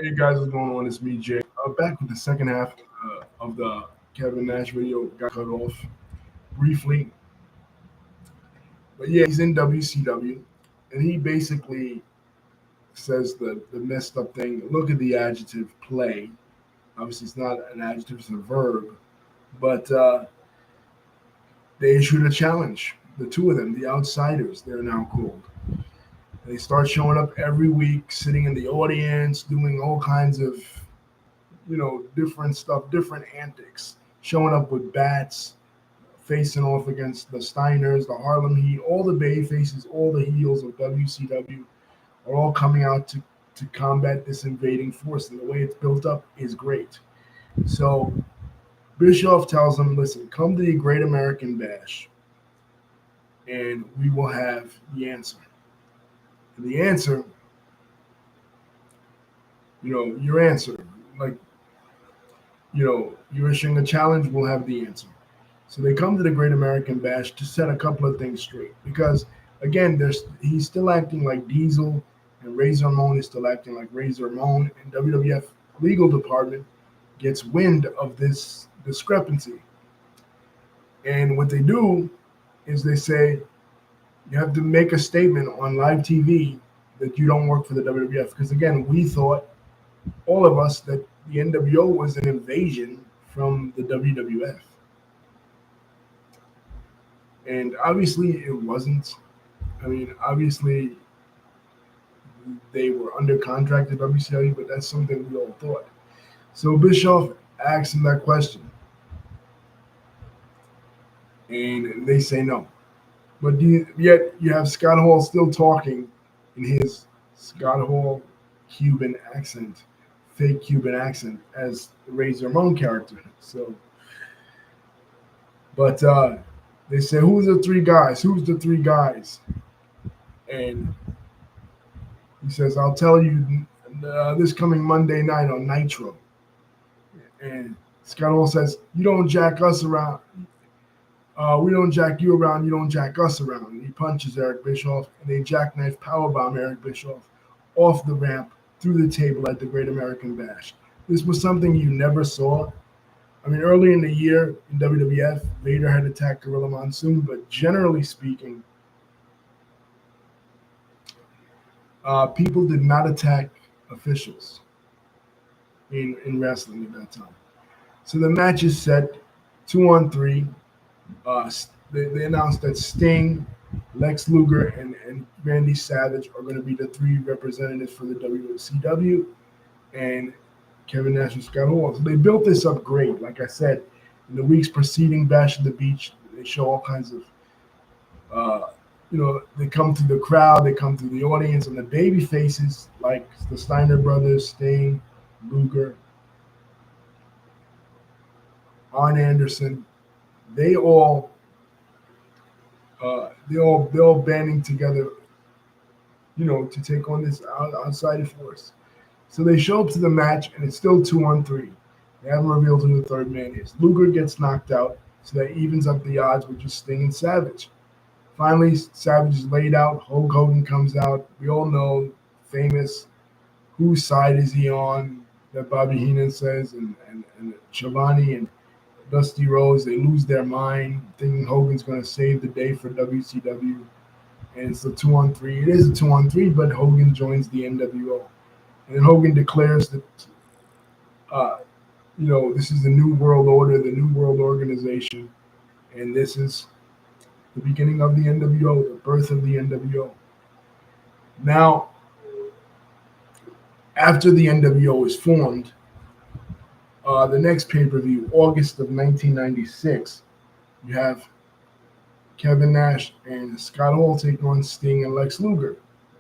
Hey guys, what's going on? It's me, Jay. Back with the second half of the Kevin Nash video. Got cut off briefly, but yeah, he's in WCW, and he basically says the messed up thing. Look at the adjective play. Obviously, it's not an adjective; it's a verb. But they issued a challenge. The two of them, the outsiders, they're now called. They start showing up every week, sitting in the audience, doing all kinds of different stuff, different antics, showing up with bats, facing off against the Steiners, the Harlem Heat, all the Bay faces, all the heels of WCW are all coming out to combat this invading force. And the way it's built up is great. So Bischoff tells them, listen, come to the Great American Bash and we will have the answer. And the answer, your answer, like, you're issuing a challenge, we'll have the answer. So they come to the Great American Bash to set a couple of things straight. Because again, he's still acting like Diesel, and Razor Ramon is still acting like Razor Ramon, and WWF legal department gets wind of this discrepancy. And what they do is they say you have to make a statement on live TV that you don't work for the WWF. Because again, we thought, all of us, that the NWO was an invasion from the WWF. And obviously it wasn't. I mean, obviously they were under contract at WCW, but that's something we all thought. So Bischoff asked him that question, and they say no. But yet you have Scott Hall still talking in his Scott Hall Cuban accent, fake Cuban accent, as the Razor Ramon character. So, but they say, who's the three guys? Who's the three guys? And he says, I'll tell you this coming Monday night on Nitro. And Scott Hall says, you don't jack us around. We don't jack you around. You don't jack us around. And he punches Eric Bischoff, and they jackknife powerbomb Eric Bischoff off the ramp through the table at the Great American Bash. This was something you never saw. I mean, early in the year in WWF, Vader had attacked Gorilla Monsoon, but generally speaking, people did not attack officials in wrestling at that time. So the match is set 2-on-3. They announced that Sting, Lex Luger, and Randy Savage are going to be the three representatives for the WCW, and Kevin Nash and Scott Hall. So they built this up great. Like I said, in the weeks preceding Bash at the Beach, they show all kinds of, they come through the crowd, they come through the audience, and the baby faces like the Steiner brothers, Sting, Luger, Arn Anderson, they all they're all banding together, to take on this outside force. So they show up to the match, and it's still 2-on-3. They haven't revealed who the third man is. Luger gets knocked out, so that evens up the odds with just Sting and Savage. Finally, Savage is laid out. Hulk Hogan comes out. We all know, famous, whose side is he on, that Bobby Heenan says, and Schiavone and Dusty Rhodes, they lose their mind, thinking Hogan's going to save the day for WCW. And it's a 2-on-3. It is a 2-on-3, but Hogan joins the NWO. And Hogan declares that, this is the New World Order, the New World Organization, and this is the beginning of the NWO, the birth of the NWO. Now, after the NWO is formed, the next pay-per-view, August of 1996, you have Kevin Nash and Scott Hall take on Sting and Lex Luger.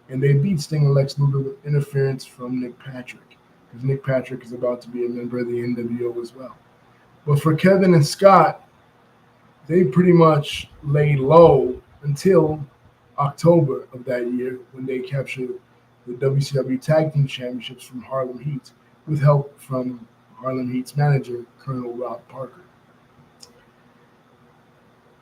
And they beat Sting and Lex Luger with interference from Nick Patrick, because Nick Patrick is about to be a member of the NWO as well. But for Kevin and Scott, they pretty much laid low until October of that year, when they captured the WCW Tag Team Championships from Harlem Heat with help from Harlem Heat's manager, Colonel Rob Parker.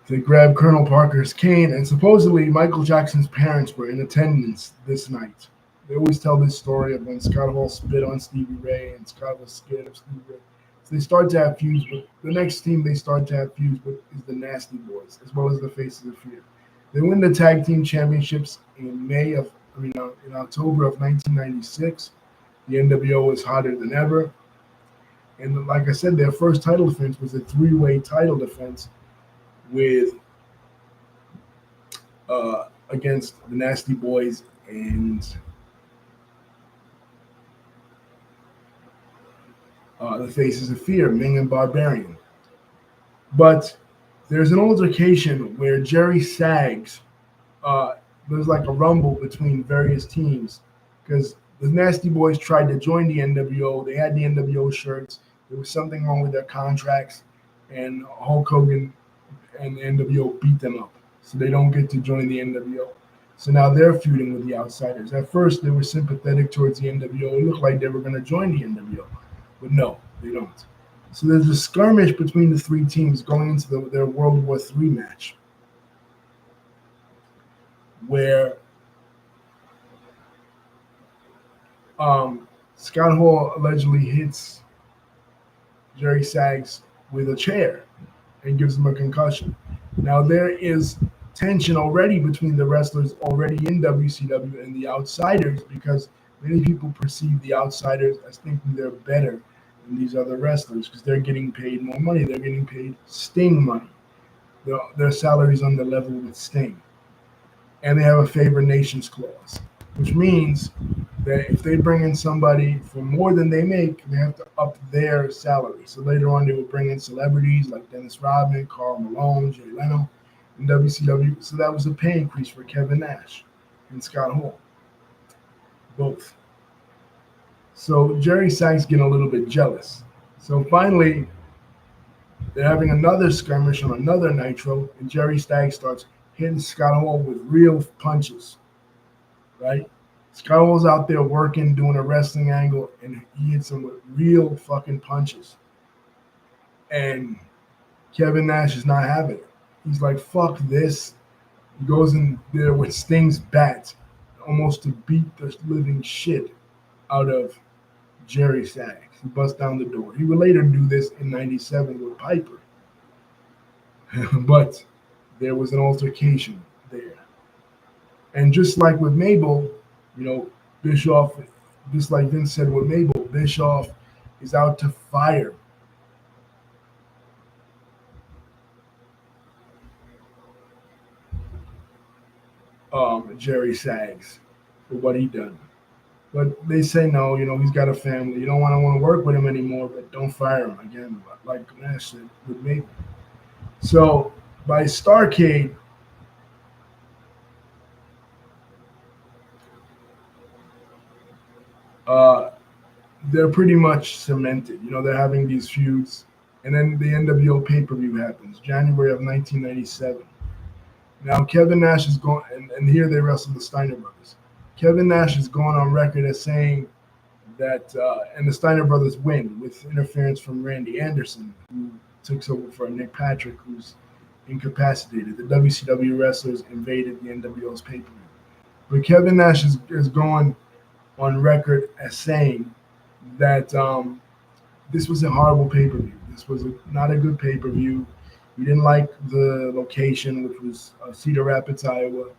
They grabbed Colonel Parker's cane, and supposedly Michael Jackson's parents were in attendance this night. They always tell this story of when Scott Hall spit on Stevie Ray and Scott was scared of Stevie Ray. So they start to have feuds, but the next team they start to have feuds with is the Nasty Boys, as well as the Faces of Fear. They win the tag team championships in in October of 1996. The NWO is hotter than ever, and like I said, their first title defense was a three-way title defense with against the Nasty Boys and the Faces of Fear, Ming and Barbarian. But there's an altercation where Jerry Sags, uh, there's like a rumble between various teams because the Nasty Boys tried to join the NWO. They had the NWO shirts. There was something wrong with their contracts, and Hulk Hogan and the NWO beat them up. So they don't get to join the NWO. So now they're feuding with the Outsiders. At first, they were sympathetic towards the NWO. It looked like they were going to join the NWO, but no, they don't. So there's a skirmish between the three teams going into their World War III match, where Scott Hall allegedly hits Jerry Sags with a chair and gives him a concussion. Now there is tension already between the wrestlers already in WCW and the Outsiders because many people perceive the Outsiders as thinking they're better than these other wrestlers because they're getting paid more money. They're getting paid Sting money. Their salaries on the level with Sting. And they have a favor nations clause, which means that if they bring in somebody for more than they make, they have to up their salary. So later on, they will bring in celebrities like Dennis Rodman, Karl Malone, Jay Leno in WCW. So that was a pay increase for Kevin Nash and Scott Hall, both. So Jerry Sags getting a little bit jealous. So finally, they're having another skirmish on another Nitro, and Jerry Sags starts hitting Scott Hall with real punches, right? Scott Hall's out there working, doing a wrestling angle, and he hits him with real fucking punches. And Kevin Nash is not having it. He's like, fuck this. He goes in there with Sting's bat, almost to beat the living shit out of Jerry Sags. He busts down the door. He would later do this in 97 with Piper. But there was an altercation there. And just like with Mabel, Bischoff, just like Vince said with Mabel, Bischoff is out to fire Jerry Sags for what he done. But they say no, he's got a family. You don't want to work with him anymore, but don't fire him again, like Nash said with Mabel. So by Starcade, they're pretty much cemented. They're having these feuds. And then the NWO pay-per-view happens, January of 1997. Now, Kevin Nash is going, and here they wrestle the Steiner brothers. Kevin Nash is going on record as saying that, and the Steiner brothers win with interference from Randy Anderson, who takes over for Nick Patrick, who's incapacitated. The WCW wrestlers invaded the NWO's pay-per-view. But Kevin Nash is going on record as saying that this was a horrible pay-per-view. This was not a good pay-per-view. We didn't like the location, which was Cedar Rapids, Iowa.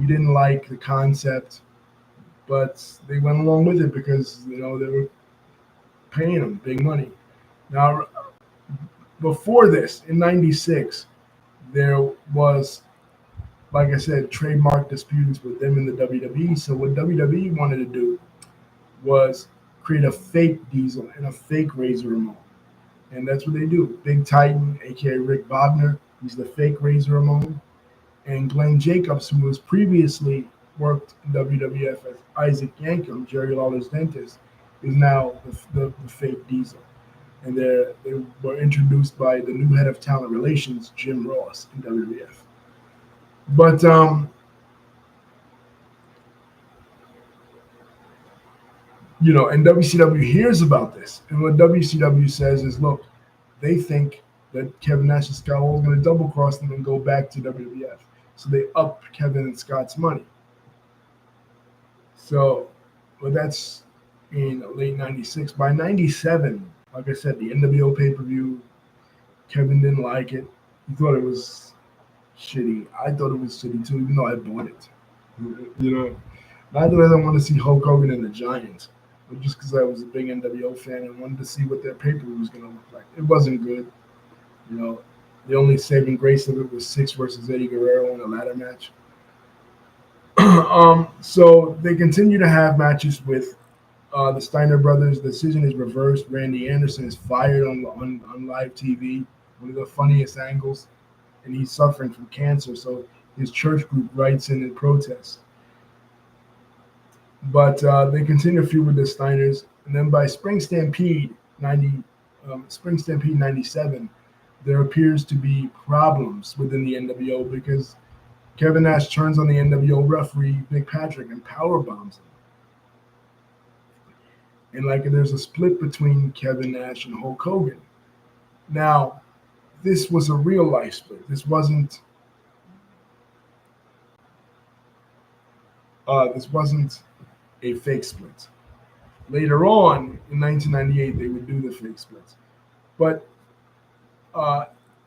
We didn't like the concept, but they went along with it because, they were paying them big money. Now, before this, in 96, there was, like I said, trademark disputes with them in the WWE. So what WWE wanted to do was create a fake Diesel and a fake Razor Ramon. And that's what they do. Big Titan, a.k.a. Rick Bogner, he's the fake Razor Ramon. And Glenn Jacobs, who was previously worked in WWF as Isaac Yankem, Jerry Lawler's dentist, is now the fake Diesel. And they were introduced by the new head of talent relations, Jim Ross, in WWF. But and WCW hears about this, and what WCW says is, look, they think that Kevin Nash and Scott Hall is going to double cross them and go back to WWF, so they up Kevin and Scott's money. So But that's in late '96. By '97, like I said, the NWO pay per view, Kevin didn't like it. He thought it was shitty. I thought it was shitty too, even though I bought it. You know, not that I don't want to see Hulk Hogan and the Giants, but just because I was a big NWO fan and wanted to see what their pay per view was going to look like. It wasn't good. You know, the only saving grace of it was Six versus Eddie Guerrero in a ladder match. So they continue to have matches with the Steiner brothers. The decision is reversed. Randy Anderson is fired on live TV, one of the funniest angles, and he's suffering from cancer. So his church group writes in protest. But they continue to feud with the Steiners, and then by Spring Stampede '97, there appears to be problems within the NWO because Kevin Nash turns on the NWO referee Nick Patrick and power bombs him. And like there's a split between Kevin Nash and Hulk Hogan. Now, this was a real life split. This wasn't a fake split. Later on in 1998, they would do the fake splits. But uh,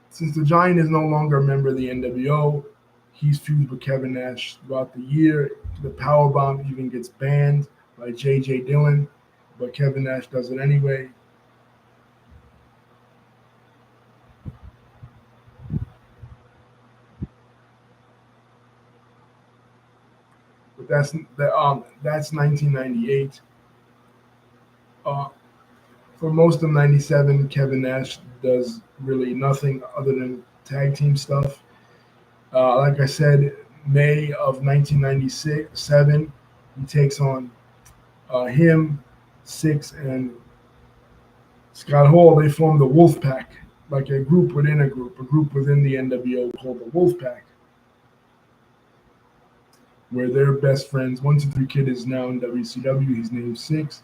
since the Giant is no longer a member of the NWO, he's feuded with Kevin Nash throughout the year. The powerbomb even gets banned by J.J. Dillon, but Kevin Nash does it anyway. But that's 1998. Uh, for most of '97, Kevin Nash does really nothing other than tag team stuff. Like I said, May of 1997, he takes on him, Six, and Scott Hall. They form the Wolf Pack, like a group within a group within the NWO called the Wolf Pack, where they're best friends. 123 Kid is now in WCW. He's named Six.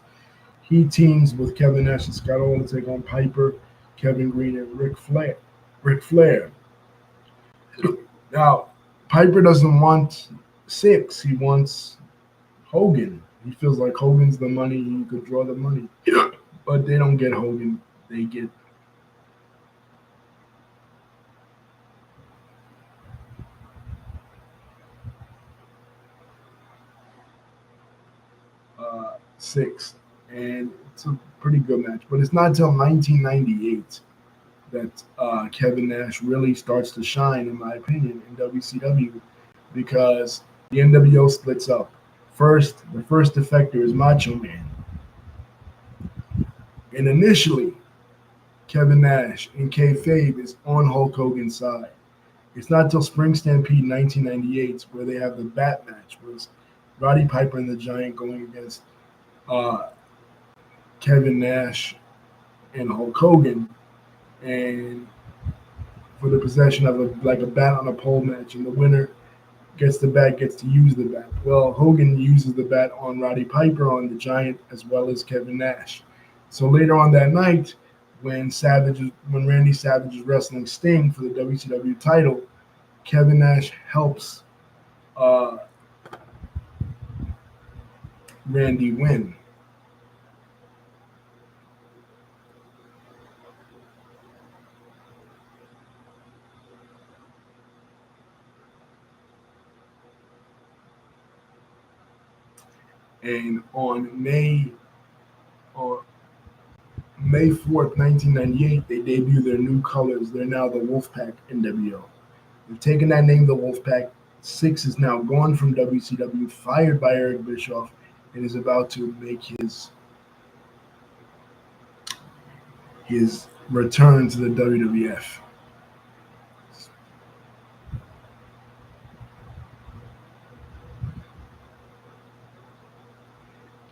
He teams with Kevin Nash and Scott Hall to take on Piper, Kevin Green, and Ric Flair. Ric Flair. Now, Piper doesn't want Six. He wants Hogan. He feels like Hogan's the money. He could draw the money. But they don't get Hogan. They get Six. And it's a pretty good match. But it's not until 1998 that Kevin Nash really starts to shine, in my opinion, in WCW because the NWO splits up. The first defector is Macho Man. And initially, Kevin Nash in kayfabe is on Hulk Hogan's side. It's not until Spring Stampede 1998 where they have the bat match, where it's Roddy Piper and the Giant going against uh, Kevin Nash and Hulk Hogan, and for the possession of a bat on a pole match, and the winner gets the bat, gets to use the bat. Well, Hogan uses the bat on Roddy Piper, on the Giant, as well as Kevin Nash. So later on that night, when Randy Savage is wrestling Sting for the WCW title, Kevin Nash helps uh, Randy win. And on May 4th, 1998, they debut their new colors. They're now the Wolfpack NWO. They've taken that name, the Wolfpack. Six is now gone from WCW, fired by Eric Bischoff, and is about to make his return to the WWF.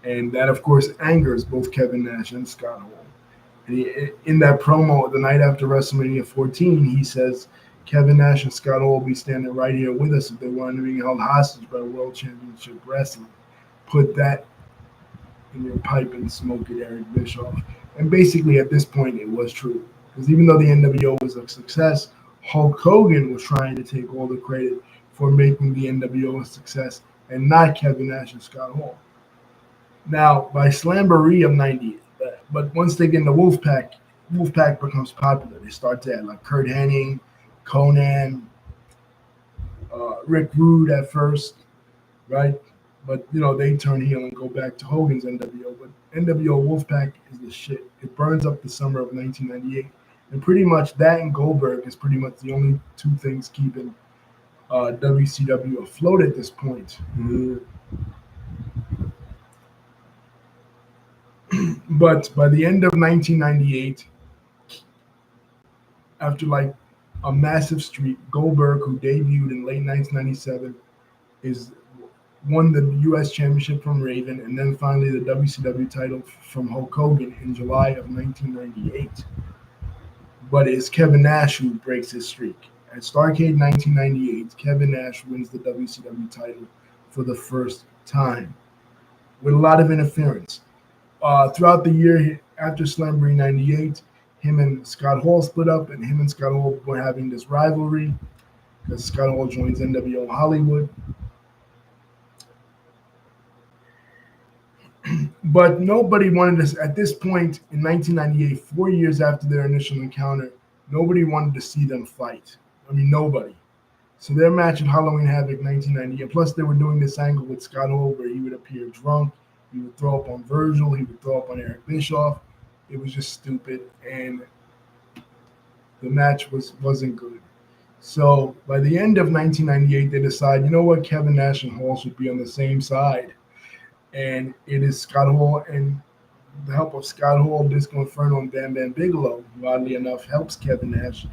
And that, of course, angers both Kevin Nash and Scott Hall. And in that promo the night after WrestleMania 14, he says Kevin Nash and Scott Hall will be standing right here with us if they wanted to be held hostage by World Championship Wrestling. Put that in your pipe and smoke it, Eric Bischoff. And basically, at this point, it was true. Because even though the NWO was a success, Hulk Hogan was trying to take all the credit for making the NWO a success and not Kevin Nash and Scott Hall. Now, by Slamboree of 98, but once they get in the Wolfpack, Wolfpack becomes popular. They start to add like Kurt Hennig, Conan, Rick Rude at first, right? But they turn heel and go back to Hogan's NWO. But NWO Wolfpack is the shit. It burns up the summer of 1998, and pretty much that and Goldberg is pretty much the only two things keeping WCW afloat at this point. But by the end of 1998, after like a massive streak, Goldberg, who debuted in late 1997, is won the U.S. Championship from Raven, and then finally the WCW title from Hulk Hogan in July of 1998. But it's Kevin Nash who breaks his streak. At Starrcade 1998, Kevin Nash wins the WCW title for the first time with a lot of interference. Throughout the year after Slamboree 98, him and Scott Hall split up, and him and Scott Hall were having this rivalry because Scott Hall joins NWO Hollywood. But nobody wanted to, at this point in 1998, 4 years after their initial encounter, nobody wanted to see them fight. I mean, nobody. So their match at Halloween Havoc 1998, plus they were doing this angle with Scott Hall where he would appear drunk, he would throw up on Virgil, he would throw up on Eric Bischoff. It was just stupid, and the match wasn't good. So by the end of 1998, they decide, you know what, Kevin Nash and Hall should be on the same side. And it is Scott Hall and the help of Scott Hall, Disco Inferno, and Bam Bam Bigelow, who oddly enough helps Kevin Nash.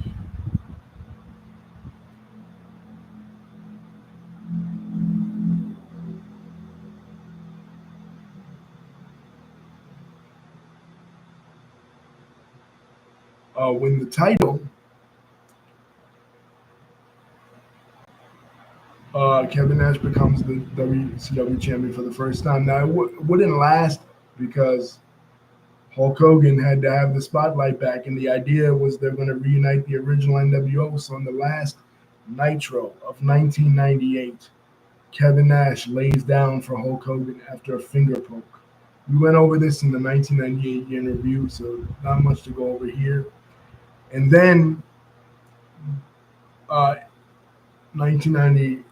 Win the title. Kevin Nash becomes the WCW champion for the first time. Now, it wouldn't last because Hulk Hogan had to have the spotlight back, and the idea was they're going to reunite the original NWO. So, in the last Nitro of 1998, Kevin Nash lays down for Hulk Hogan after a finger poke. We went over this in the 1998 year in review, so not much to go over here. And then 1990.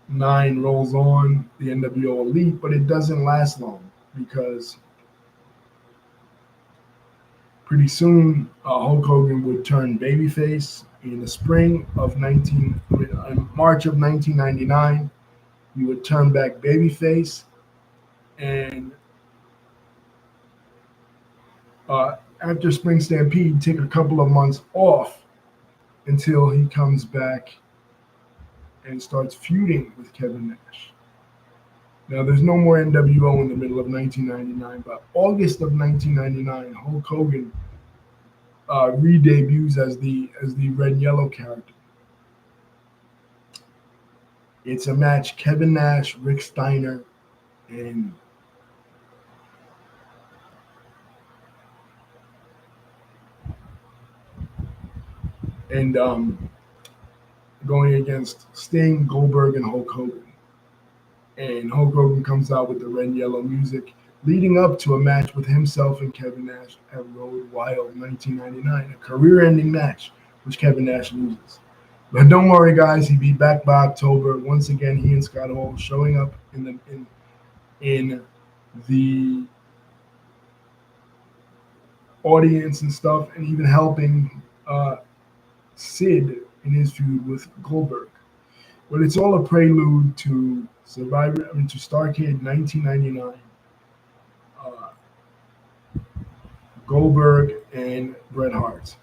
9 rolls on, the NWO Elite, but it doesn't last long because pretty soon Hulk Hogan would turn babyface in the spring of March of 1999. He would turn back babyface, and after Spring Stampede, take a couple of months off until he comes back and starts feuding with Kevin Nash. Now, there's no more NWO in the middle of 1999, but August of 1999, Hulk Hogan re-debuts as the Red and Yellow character. It's a match: Kevin Nash, Rick Steiner, and going against Sting, Goldberg, and Hulk Hogan. And Hulk Hogan comes out with the red and yellow music, leading up to a match with himself and Kevin Nash at Road Wild 1999, a career-ending match, which Kevin Nash loses. But don't worry, guys, he'll be back by October. Once again, he and Scott Hall showing up in the audience and stuff, and even helping Sid in his feud with Goldberg. But it's all a prelude to to Starrcade 1999. Goldberg and Bret Hart.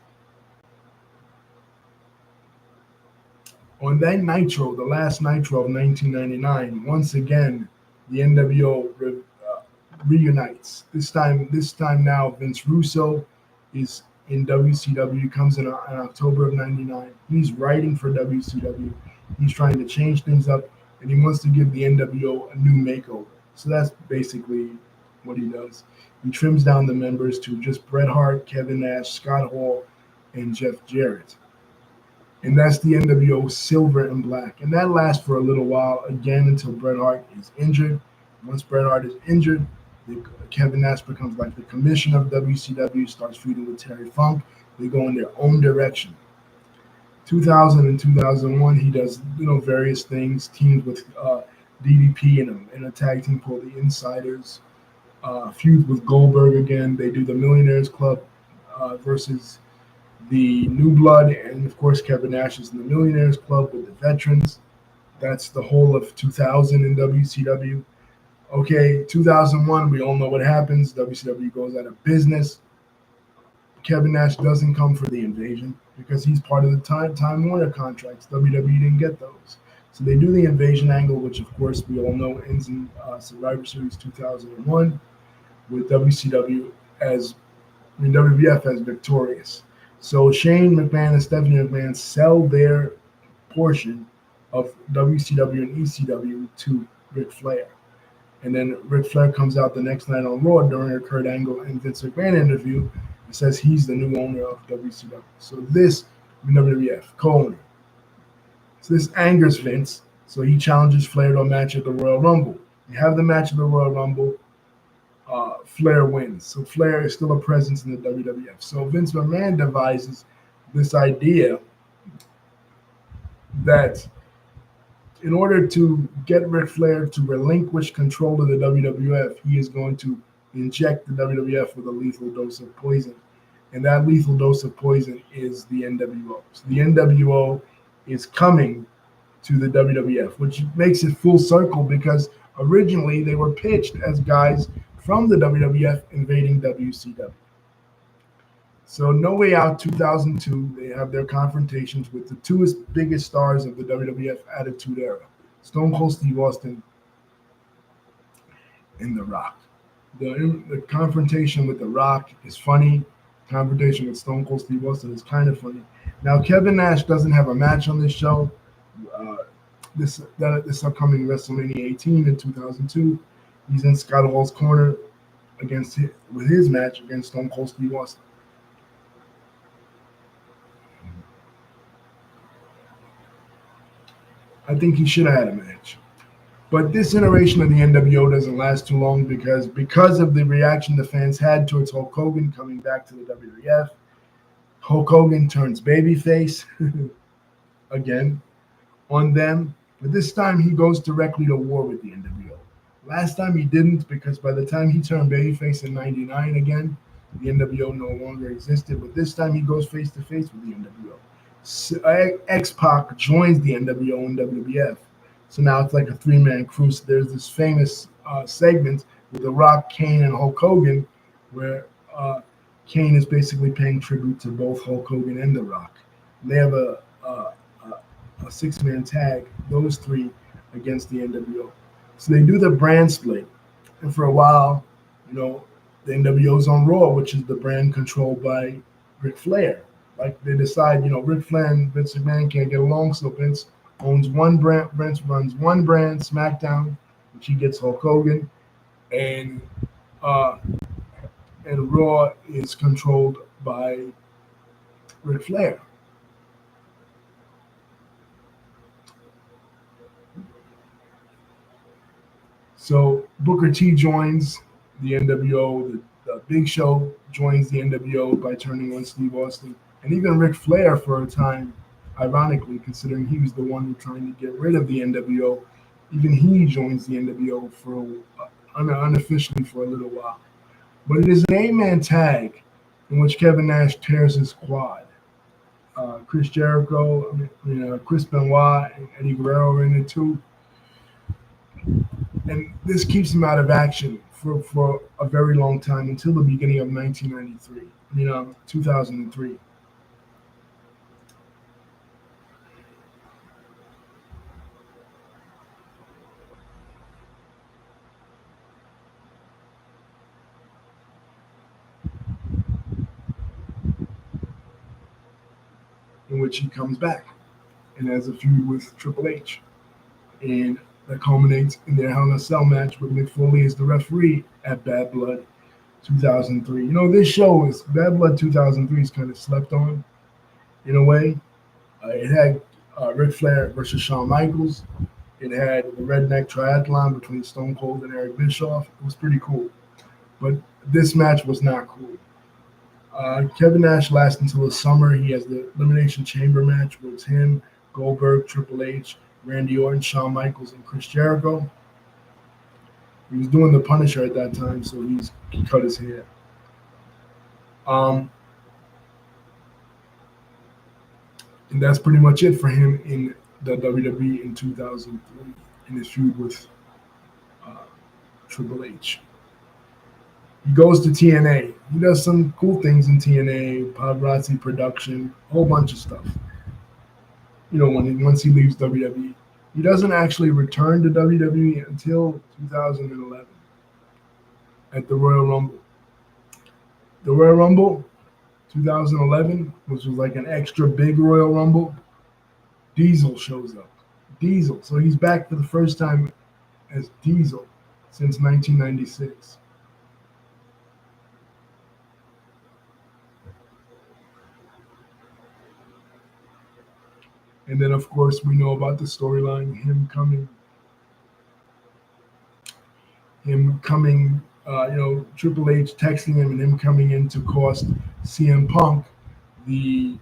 On that Nitro, the last Nitro of 1999, once again, the NWO reunites. This time now, Vince Russo is in WCW, comes in October of 99. He's writing for WCW. He's trying to change things up, and he wants to give the NWO a new makeover. So that's basically what he does. He trims down the members to just Bret Hart, Kevin Nash, Scott Hall, and Jeff Jarrett. And that's the NWO Silver and Black. And that lasts for a little while, again, until Bret Hart is injured. Once Bret Hart is injured, Kevin Nash becomes like the commissioner of WCW, starts feuding with Terry Funk. They go in their own direction. 2000 and 2001, he does various things, teams with DDP in a tag team called the Insiders, feuds with Goldberg again. They do the Millionaires Club versus the New Blood, and of course Kevin Nash is in the Millionaires Club with the veterans. That's the whole of 2000 in WCW. Okay, 2001, we all know what happens. WCW goes out of business. Kevin Nash doesn't come for the invasion because he's part of the Time Warner contracts. WWE didn't get those. So they do the invasion angle, which of course we all know ends in Survivor Series 2001 with WCW WWF as victorious. So Shane McMahon and Stephanie McMahon sell their portion of WCW and ECW to Ric Flair. And then Ric Flair comes out the next night on Raw during a Kurt Angle and Vince McMahon interview and says he's the new owner of WCW. So this WWF co-owner. So this angers Vince. So he challenges Flair to a match at the Royal Rumble. You have the match at the Royal Rumble. Flair wins. So Flair is still a presence in the WWF. So Vince McMahon devises this idea that in order to get Ric Flair to relinquish control of the WWF, he is going to inject the WWF with a lethal dose of poison. And that lethal dose of poison is the NWO. So the NWO is coming to the WWF, which makes it full circle because originally they were pitched as guys from the WWF invading WCW. So No Way Out 2002, they have their confrontations with the two biggest stars of the WWF Attitude Era, Stone Cold Steve Austin and The Rock. The confrontation with The Rock is funny. Confrontation with Stone Cold Steve Austin is kind of funny. Now, Kevin Nash doesn't have a match on this show. This upcoming WrestleMania 18 in 2002, he's in Scott Hall's corner with his match against Stone Cold Steve Austin. I think he should have had a match. But this iteration of the NWO doesn't last too long because of the reaction the fans had towards Hulk Hogan coming back to the WWF. Hulk Hogan turns babyface again on them, but this time he goes directly to war with the NWO. Last time he didn't because by the time he turned babyface in '99 again, the NWO no longer existed, but this time he goes face to face with the NWO. X-Pac joins the NWO and WWF. So now it's like a three-man crew. So there's this famous segment with The Rock, Kane, and Hulk Hogan, where Kane is basically paying tribute to both Hulk Hogan and The Rock. And they have a six-man tag, those three against the NWO. So they do the brand split. And for a while, the NWO's on Raw, which is the brand controlled by Ric Flair. Like they decide, Ric Flair and Vince McMahon can't get along, so Vince owns one brand. Vince runs one brand, SmackDown, which he gets Hulk Hogan, and Raw is controlled by Ric Flair. So Booker T joins the NWO. The Big Show joins the NWO by turning on Steve Austin. And even Ric Flair, for a time, ironically, considering he was the one trying to get rid of the NWO, even he joins the NWO unofficially for a little while. But it is an 8-man tag in which Kevin Nash tears his quad. Chris Jericho, Chris Benoit, and Eddie Guerrero are in it too. And this keeps him out of action for a very long time until the beginning of 1993, 2003. In which he comes back and has a feud with Triple H. And that culminates in their Hell in a Cell match with Mick Foley as the referee at Bad Blood 2003. This show is Bad Blood 2003 is kind of slept on in a way. It had Ric Flair versus Shawn Michaels. It had the redneck triathlon between Stone Cold and Eric Bischoff. It was pretty cool. But this match was not cool. Kevin Nash lasts until the summer. He has the Elimination Chamber match where it's him, Goldberg, Triple H, Randy Orton, Shawn Michaels, and Chris Jericho. He was doing the Punisher at that time, so he cut his hair. Um, and that's pretty much it for him in the WWE in 2003 in his feud with uh, Triple H. He goes to TNA. He does some cool things in TNA, paparazzi production, a whole bunch of stuff. Once he leaves WWE, he doesn't actually return to WWE until 2011 at the Royal Rumble. The Royal Rumble 2011, which was like an extra big Royal Rumble, Diesel shows up. Diesel. So he's back for the first time as Diesel since 1996. And then, of course, we know about the storyline, him coming, Triple H texting him and him coming in to cost CM Punk the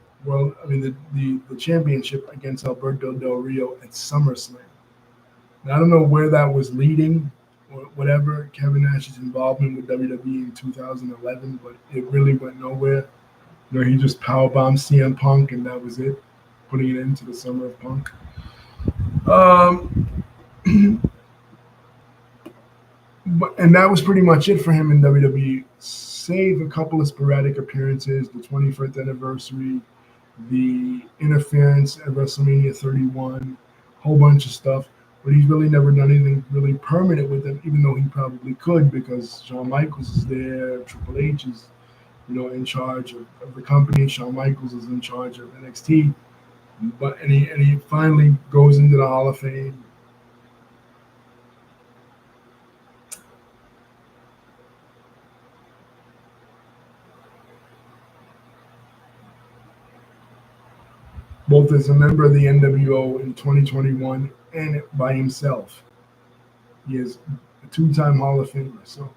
championship against Alberto Del Rio at SummerSlam. Now, I don't know where that was leading or whatever, Kevin Nash's involvement with WWE in 2011, but it really went nowhere. He just powerbombed CM Punk and that was it, putting it into the Summer of Punk. And that was pretty much it for him in WWE, save a couple of sporadic appearances, the 25th anniversary, the interference at WrestleMania 31, a whole bunch of stuff. But he's really never done anything really permanent with them, even though he probably could, because Shawn Michaels is there, Triple H is, in charge of the company. Shawn Michaels is in charge of NXT. And he finally goes into the Hall of Fame. Both as a member of the NWO in 2021 and by himself. He is a two-time Hall of Famer. So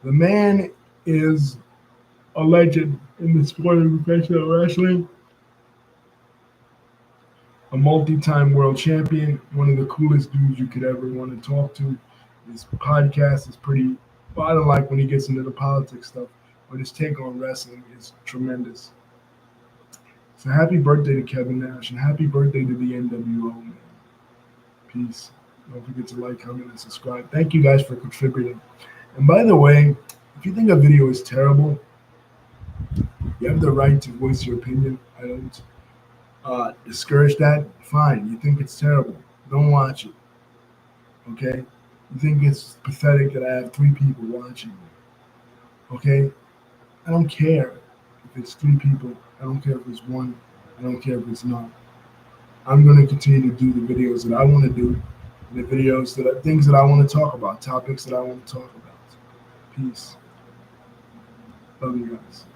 the man is a legend in the sport of professional wrestling, a multi-time world champion, one of the coolest dudes you could ever want to talk to. His podcast is pretty, I don't like when he gets into the politics stuff, but his take on wrestling is tremendous. So happy birthday to Kevin Nash, and happy birthday to the NWO, man. Peace. Don't forget to like, comment, and subscribe. Thank you guys for contributing. And by the way, if you think a video is terrible, you have the right to voice your opinion. I don't discourage that. Fine. You think it's terrible, don't watch it. Okay? You think it's pathetic that I have 3 people watching me. Okay? I don't care if it's 3 people. I don't care if it's 1. I don't care if it's not. I'm going to continue to do the videos that I want to do, the videos things that I want to talk about, topics that I want to talk about. Peace. Love you guys.